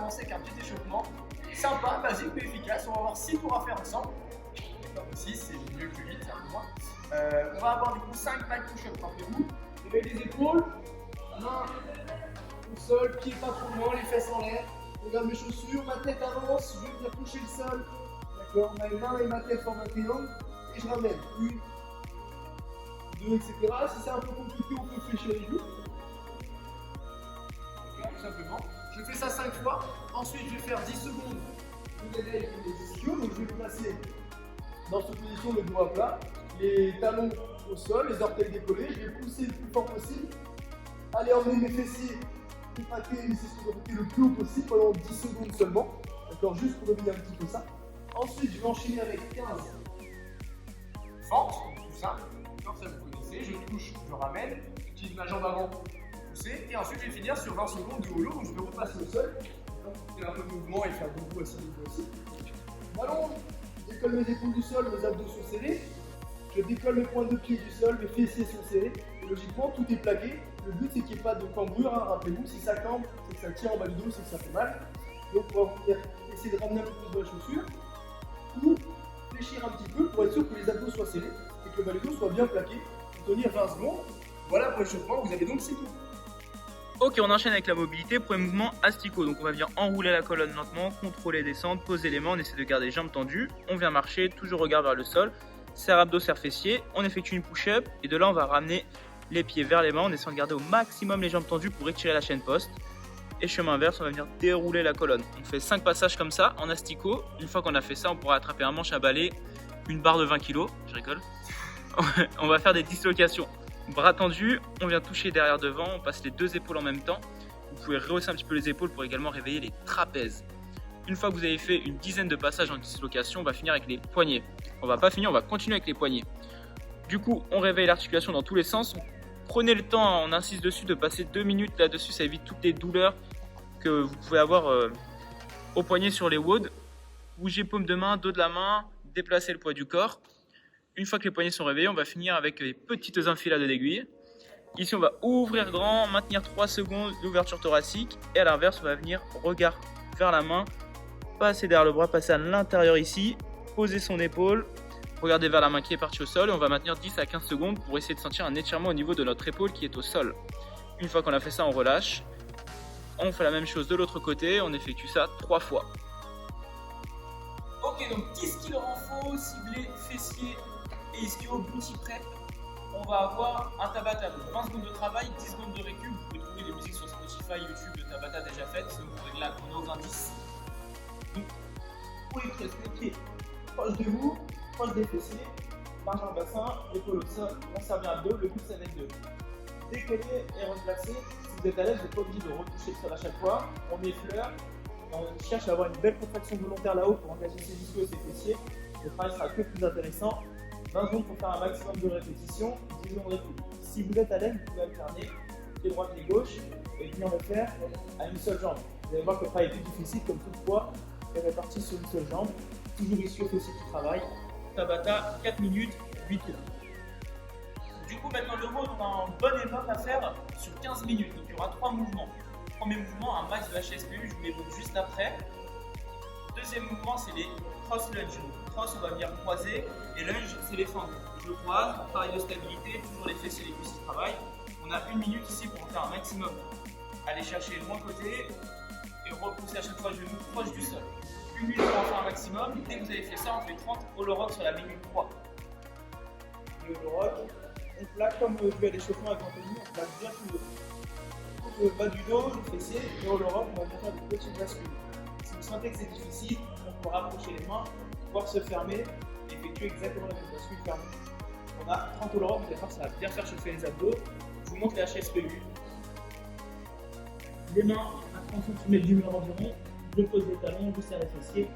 commencer avec un petit échauffement sympa, basique mais efficace. On va avoir 6 tours à faire ensemble. 6, c'est mieux que 8, c'est un peu moins. On va avoir du coup 5 back push-up, rappelez-vous. Levez les épaules, main au sol, pieds pas trop loin, les fesses en l'air. Regarde mes chaussures, ma tête avance, je viens toucher le sol. D'accord, ma main et ma tête forment un triangle et je ramène. 1, 2, etc. Si c'est un peu compliqué, on peut fléchir les genoux. Tout simplement. Je fais ça 5 fois. Ensuite, je vais faire 10 secondes de aider avec les ischios. Donc, je vais me placer dans cette position, le dos à plat, les talons au sol, les orteils décollés. Je vais pousser le plus fort possible. Aller emmener mes fessiers, contracter les ischio-glutéaux le plus haut possible pendant 10 secondes seulement. D'accord, juste pour réveiller un petit peu ça. Ensuite, je vais enchaîner avec 15 fentes, tout simple. Comme ça, vous connaissez. Je touche, je ramène, j'utilise ma jambe avant. Et ensuite, je vais finir sur 20 secondes de holo où je vais repasser au sol. Faire un peu de mouvement et faire beaucoup assis, M'allonge, je décolle mes épaules du sol, mes abdos sont serrés. Je décolle mes pointes de pied du sol, mes fessiers sont serrés. Et logiquement, tout est plaqué. Le but, c'est qu'il n'y ait pas de cambrure. Hein. Rappelez-vous, si ça cambre, c'est que ça tient en bas du dos, c'est que ça fait mal. Donc, on va venir essayer de ramener un peu plus de la chaussure. Ou fléchir un petit peu pour être sûr que les abdos soient serrés et que le bas du dos soit bien plaqué. Pour tenir 20 secondes. Voilà pour l'échauffement, vous avez donc 6 tours. Ok, on enchaîne avec la mobilité. Premier mouvement, asticot. Donc on va venir enrouler la colonne lentement, contrôler, descendre, poser les mains. On essaie de garder les jambes tendues. On vient marcher, toujours regard vers le sol. Serre abdos, serre fessiers. On effectue une push-up et de là on va ramener les pieds vers les mains en essayant de garder au maximum les jambes tendues pour étirer la chaîne poste. Et chemin inverse, on va venir dérouler la colonne. On fait 5 passages comme ça en asticot. Une fois qu'on a fait ça, on pourra attraper un manche à balai, une barre de 20 kg. Je rigole. On va faire des dislocations. Bras tendus, on vient toucher derrière devant, on passe les 2 épaules en même temps. Vous pouvez rehausser un petit peu les épaules pour également réveiller les trapèzes. Une fois que vous avez fait une dizaine de passages en dislocation, on va finir avec les poignets. On va pas finir, on va continuer avec les poignets. Du coup, on réveille l'articulation dans tous les sens. Prenez le temps, on insiste dessus, de passer 2 minutes là-dessus, ça évite toutes les douleurs que vous pouvez avoir au poignet sur les WOD. Bougez paume de main, dos de la main, déplacez le poids du corps. Une fois que les poignets sont réveillés, on va finir avec les petites enfilades d'aiguilles. Ici, on va ouvrir grand, maintenir 3 secondes d'ouverture thoracique. Et à l'inverse, on va venir regard vers la main, passer derrière le bras, passer à l'intérieur ici, poser son épaule, regarder vers la main qui est partie au sol. Et on va maintenir 10 à 15 secondes pour essayer de sentir un étirement au niveau de notre épaule qui est au sol. Une fois qu'on a fait ça, on relâche. On fait la même chose de l'autre côté, on effectue ça 3 fois. Ok, donc qu'est-ce qu'il leur en faut? Ciblé, fessier et ischio, bouti prep. On va avoir un Tabata, donc 20 secondes de travail, 10 secondes de récup. Vous pouvez trouver des musiques sur Spotify, YouTube de Tabata déjà faites. Vous pouvez là qu'on est aux indices. Donc, pour les pieds, proche de vous, proche des fessiers, marge en bassin, l'épaule au sol, on serre abdos. Le but, ça va être de décoller et replacer. Si vous êtes à l'aise, vous n'êtes pas obligé de retoucher le sol à chaque fois. On effleure, on cherche à avoir une belle contraction volontaire là-haut pour engager ses ischios et ses fessiers. Le travail sera que plus intéressant. 20 secondes pour faire un maximum de répétitions, 10 secondes de récup. Si vous êtes à l'aise, vous pouvez alterner pied droit, pied gauche et venir le faire à une seule jambe. Vous allez voir que le travail est plus difficile, comme tout poids est réparti sur une seule jambe. Toujours ischio fessier qui travaille. Tabata, 4 minutes, 8 tours. Du coup, maintenant le mode, on a un bon énorme à faire sur 15 minutes. Donc il y aura 3 mouvements. Premier mouvement, un max de HSPU, je vous l'évoque juste après. Deuxième mouvement, c'est les cross lunge. Cross, on va venir croiser, et lunge, c'est les fentes. Je croise, pareil de stabilité, toujours les fesses et les cuisses qui travaillent. On a 1 minute ici pour en faire un maximum. Allez chercher le bon côté et repousser à chaque fois le genou proche du sol. 1 minute pour en faire un maximum. Dès que vous avez fait ça, on fait 30 hollow rock sur la minute 3. Le hollow rock, on plaque comme vu à l'échauffement avec Anthony, on plaque bien tout le bas du dos, le fessier, et hollow rock, on va faire des petites bascules. Si vous sentez que c'est difficile, on peut rapprocher les mains, pouvoir se fermer et effectuer exactement la même bascule fermée. On a 30 hollow rock, vous allez voir, ça va bien faire chauffer les abdos. Je vous montre les HSPU. Les mains à 30 cm du mur environ, je pose les talons, je serre les fessiers.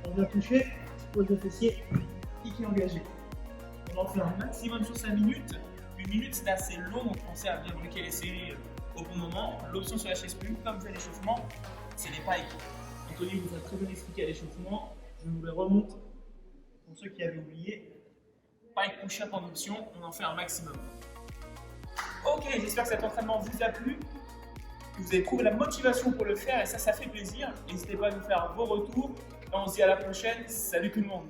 On vient toucher, je pose le fessier, piqué engagé. On en fait un maximum sur 5 minutes. 1 minute c'est assez long, donc pensez à bien bloquer les séries au bon moment. L'option sur HSPU, comme c'est l'échauffement, c'est les pikes. Anthony vous a très bien expliqué à l'échauffement, je vous les remonte pour ceux qui avaient oublié. Pike push-up en option, on en fait un maximum. Ok, j'espère que cet entraînement vous a plu. que vous avez trouvé la motivation pour le faire et ça fait plaisir. N'hésitez pas à nous faire vos retours. Et on se dit à la prochaine. Salut tout le monde.